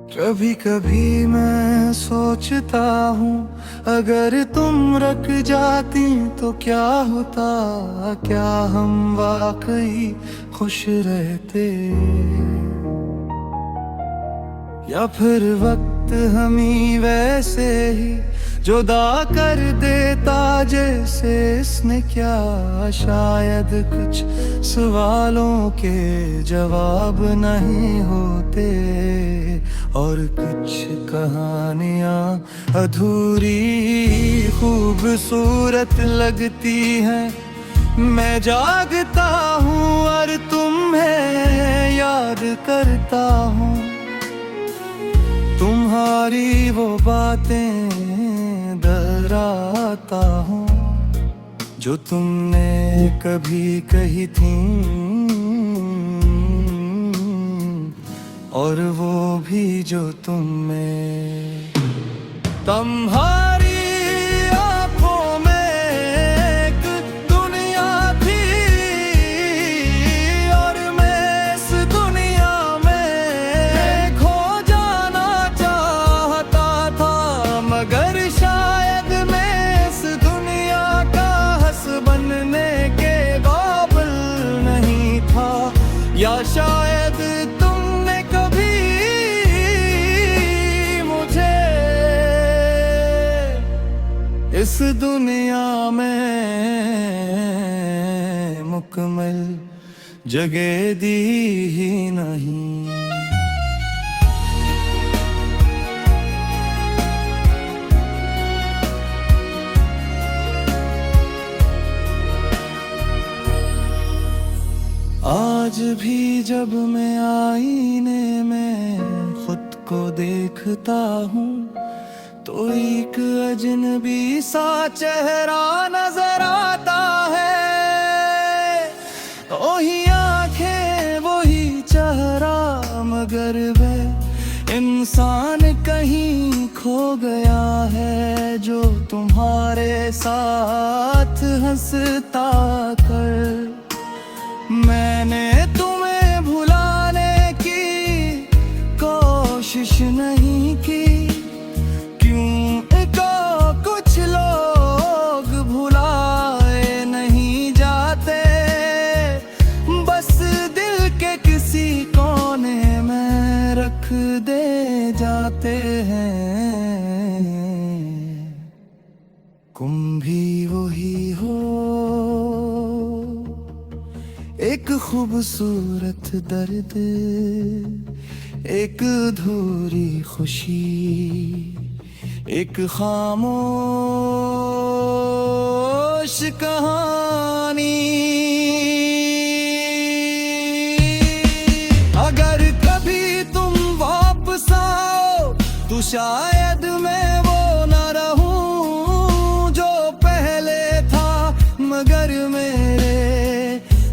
कभी कभी मैं सोचता हूँ, अगर तुम रख जाती तो क्या होता, क्या हम वाकई खुश रहते, या फिर वक्त हमें वैसे ही जुदा कर देता जैसे इसने क्या। शायद कुछ सवालों के जवाब नहीं होते, और कुछ कहानियाँ अधूरी खूबसूरत लगती हैं। मैं जागता हूँ और तुम्हें याद करता हूँ, तुम्हारी वो बातें दोहराता हूँ जो तुमने कभी कही थी, और वो भी जो तुम में। तुम्हारी आँखों में एक दुनिया थी, और मैं इस दुनिया में खो जाना चाहता था, मगर शायद मैं इस दुनिया का हंस बनने के काबिल नहीं था, या शायद तुमने कभी मुझे इस दुनिया में मुकम्मल जगह दी ही नहीं। आज भी जब मैं आईने में खुद को देखता हूँ, तो एक अजनबी सा चेहरा नजर आता है। वही आंखें वही चेहरा, मगर वह इंसान कहीं खो गया है, जो तुम्हारे साथ हंसता कर। मैंने तुम्हें भुलाने की कोशिश नहीं की, क्यों को कुछ लोग भुलाए नहीं जाते, बस दिल के किसी कोने में रख दे जाते हैं। तुम भी वही हो, एक खूबसूरत दर्द, एक अधूरी खुशी, एक खामोश कहानी। अगर कभी तुम वापस आओ तो शायद मैं वो न रहूं जो पहले था, मगर मेरे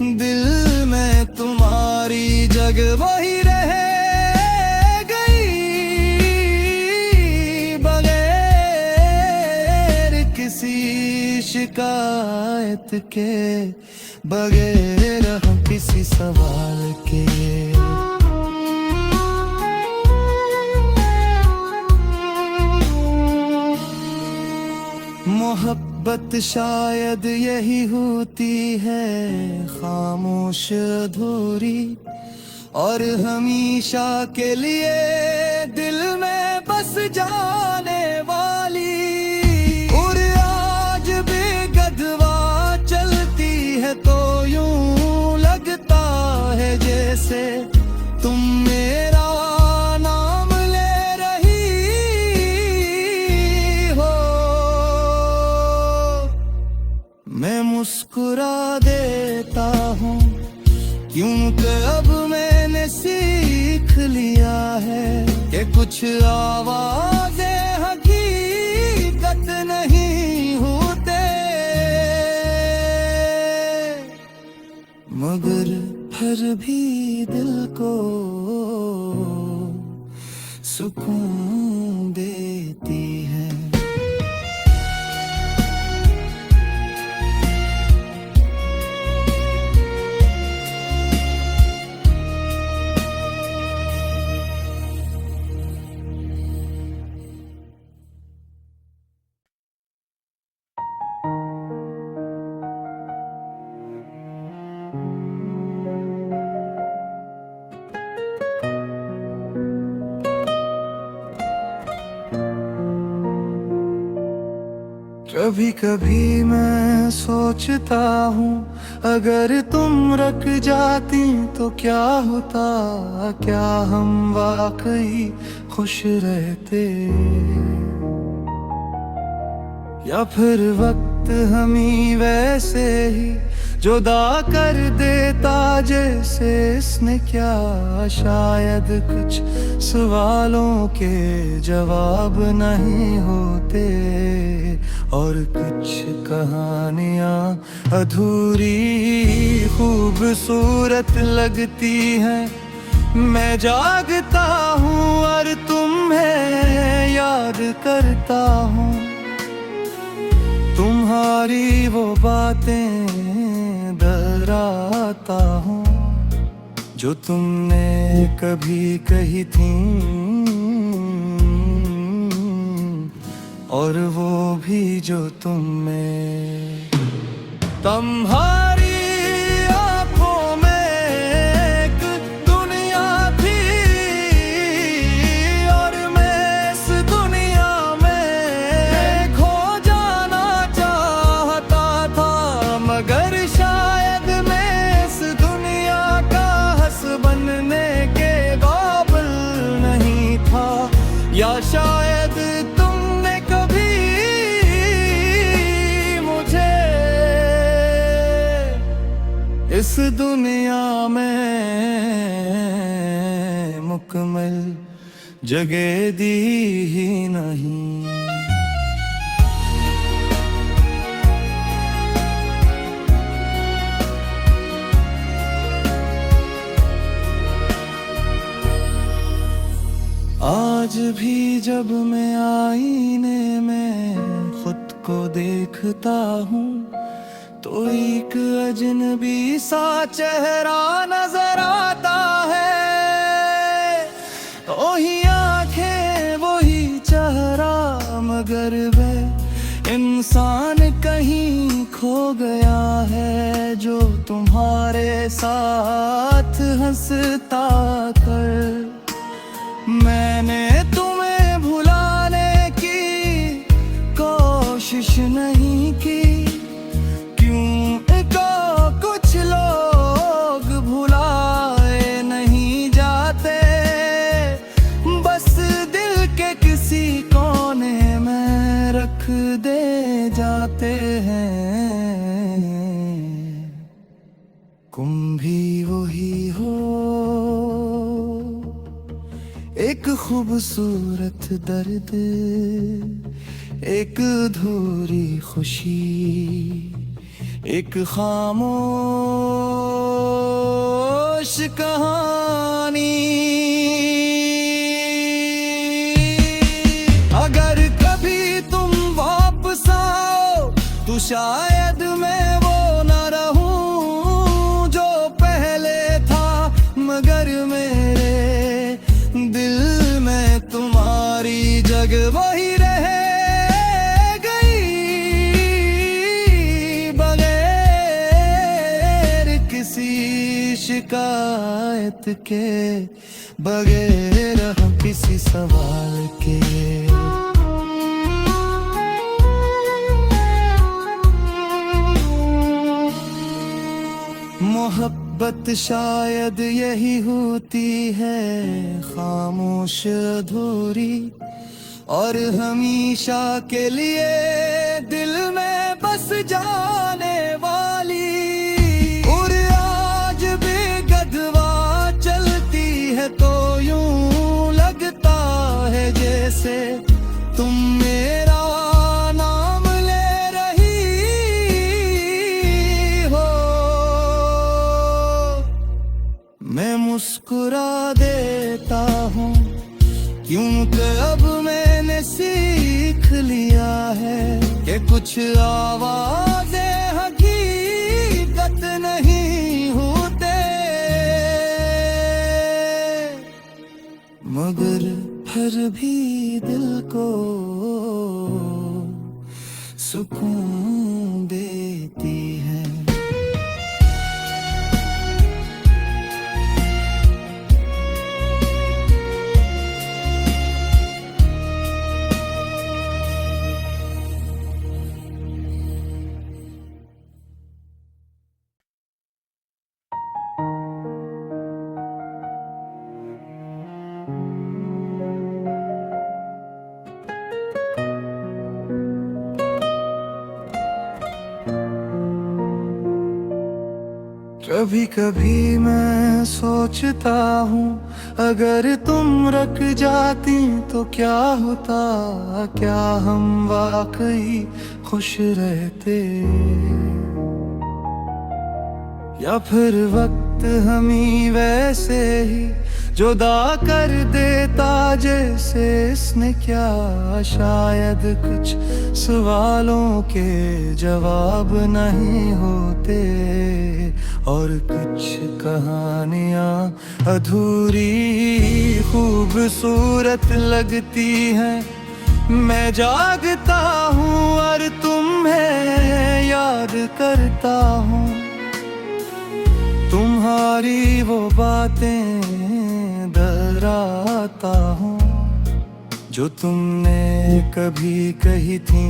दिल में तुम्हारी जगह वही रह गई, बगैर किसी शिकायत के, बगैर हम किसी सवाल के। मोहब्बत शायद यही होती है, खामोश अधूरी, और हमेशा के लिए दिल में बस जाने वाली। और आज भी गदवा चलती है तो यूं लगता है जैसे तुम मेरा नाम ले रही हो। मैं मुस्कुरा देता हूँ, क्योंकि अब मैंने सीख लिया है कि कुछ आवाजें हकीकत नहीं होते, मगर फिर भी दिल को सुकून देती है। कभी कभी मैं सोचता हूँ अगर तुम रख जाती तो क्या होता, क्या हम वाकई खुश रहते, या फिर वक्त हमें वैसे ही जुदा कर देता जैसे इसने क्या। शायद कुछ सवालों के जवाब नहीं होते और कुछ कहानियाँ अधूरी खूबसूरत लगती हैं। मैं जागता हूँ और तुम्हें याद करता हूँ, तुम्हारी वो बातें दोहराता हूँ जो तुमने कभी कही थी, और वो भी जो तुम में तुम्हारी आँखों में एक दुनिया थी, और मैं इस दुनिया में खो जाना चाहता था, मगर शायद मैं इस दुनिया का हंस बनने के काबिल नहीं था, या शायद तुमने कभी मुझे इस दुनिया में मुकम्मल जगह दी ही नहीं। आज भी जब मैं आईने में खुद को देखता हूँ तो एक अजनबी सा चेहरा नजर आता है। वही आंखें वही चेहरा, मगर वह इंसान कहीं खो गया है जो तुम्हारे साथ हंसता कर। मैंने तुम्हें भुलाने की कोशिश नहीं की, क्यों को कुछ लोग भुलाए नहीं जाते, बस दिल के किसी कोने में रख दे जाते हैं। तुम भी वही हो, एक खूबसूरत दर्द, एक अधूरी खुशी, एक खामोश कहानी। अगर कभी तुम वापस आओ तो शायद मैं वो न रहूं जो पहले था, मगर मेरे दिल में तुम्हारी जगह वही रह गई, बगैर किसी शिकायत के, बगैर हम किसी सवाल के। मोहब्बत शायद यही होती है, खामोश अधूरी और हमेशा के लिए दिल में बस जाने वाली। और आज भी गदवा चलती है तो यूं लगता है जैसे तुम मेरा नाम ले रही हो। मैं मुस्कुरा देता हूँ क्योंकि अब मैंने सीख लिया है कि कुछ आवाज़ें हकीकत नहीं होते, मगर फिर भी दिल को सुकून देती है। कभी कभी मैं सोचता हूँ अगर तुम रख जाती तो क्या होता, क्या हम वाकई खुश रहते, या फिर वक्त हमें वैसे ही जुदा कर देता जैसे इसने क्या। शायद कुछ सवालों के जवाब नहीं होते और कुछ कहानियाँ अधूरी खूबसूरत लगती हैं। मैं जागता हूँ और तुम्हें याद करता हूँ, तुम्हारी वो बातें दोहराता हूँ जो तुमने कभी कही थी,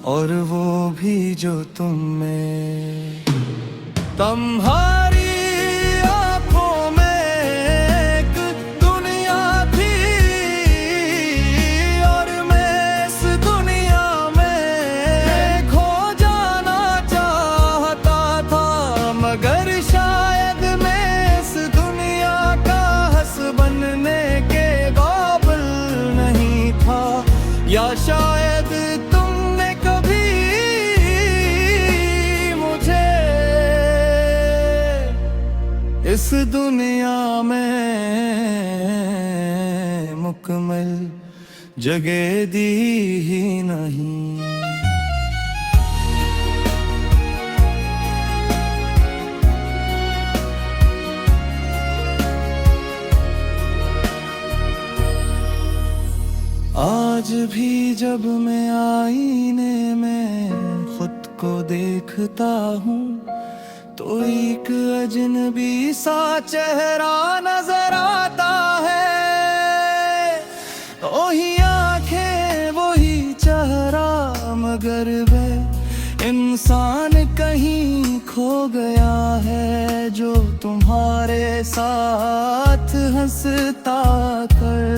और वो भी जो तुम में। तुम्हारी आँखों में एक दुनिया थी और मैं इस दुनिया में खो जाना चाहता था, मगर शायद मैं इस दुनिया का हंस बनने के काबिल नहीं था, या शायद तुमने कभी मुझे इस दुनिया में मुकम्मल जगह दी ही नहीं। आज भी जब मैं आईने में खुद को देखता हूँ तो एक अजनबी सा चेहरा नजर आता है। वही आंखें वही चेहरा, मगर वे इंसान कहीं खो गया है जो तुम्हारे साथ हंसता कर।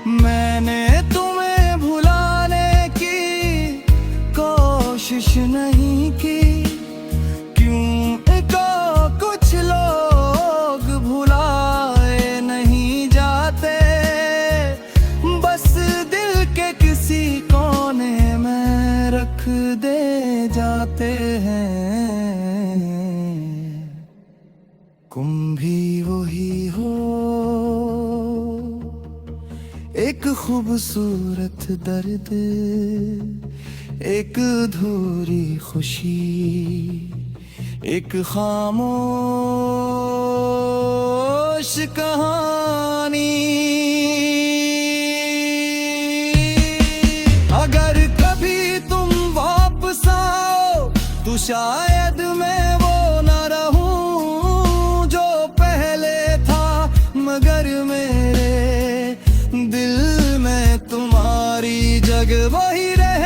मैंने तुम्हें भुलाने की कोशिश नहीं की, क्यों को कुछ लोग भुलाए नहीं जाते, बस दिल के किसी कोने में रख दे जाते हैं। तुम भी वही हो, एक खूबसूरत दर्द, एक अधूरी खुशी, एक खामोश कहानी। अगर कभी तुम वापस आओ तो शायद मैं वो न रहूं जो पहले था, मगर मेरे दिल में तुम्हारी जगह वही रह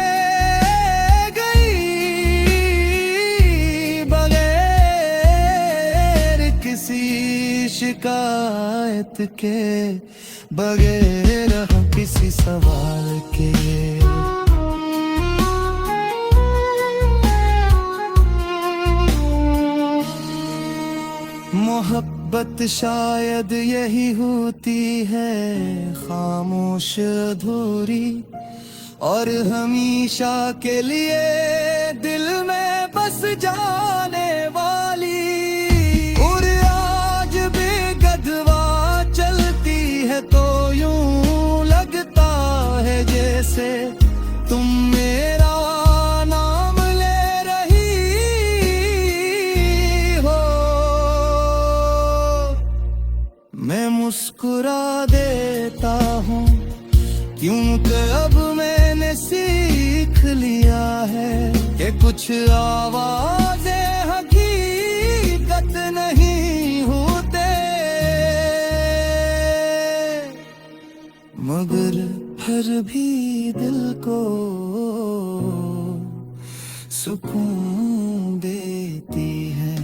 गई, बगैर किसी शिकायत के, बगैर हम किसी सवाल के। मोहब्बत शायद यही होती है, खामोश अधूरी और हमेशा के लिए दिल में बस जाने वाली। और आज भी गधवा चलती है तो यूं लगता है जैसे तुम मेरा नाम ले रही हो। मैं मुस्कुरा देता हूँ क्योंकि अब मैंने सीख लिया है कि कुछ आवाजें हकीकत नहीं होते, मगर फिर भी दिल को सुकून देती है।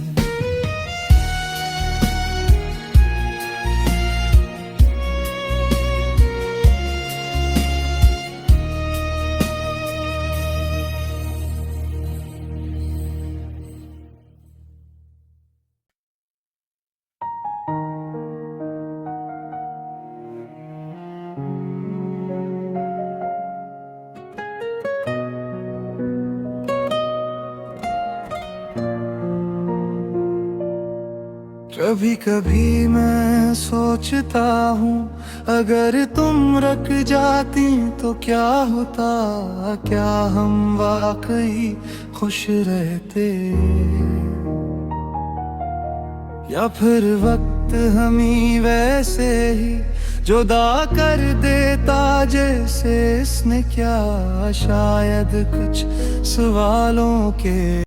कभी कभी मैं सोचता हूँ अगर तुम रख जाती तो क्या होता, क्या हम वाकई खुश रहते, या फिर वक्त हमें वैसे ही जुदा कर देता जैसे इसने क्या। शायद कुछ सवालों के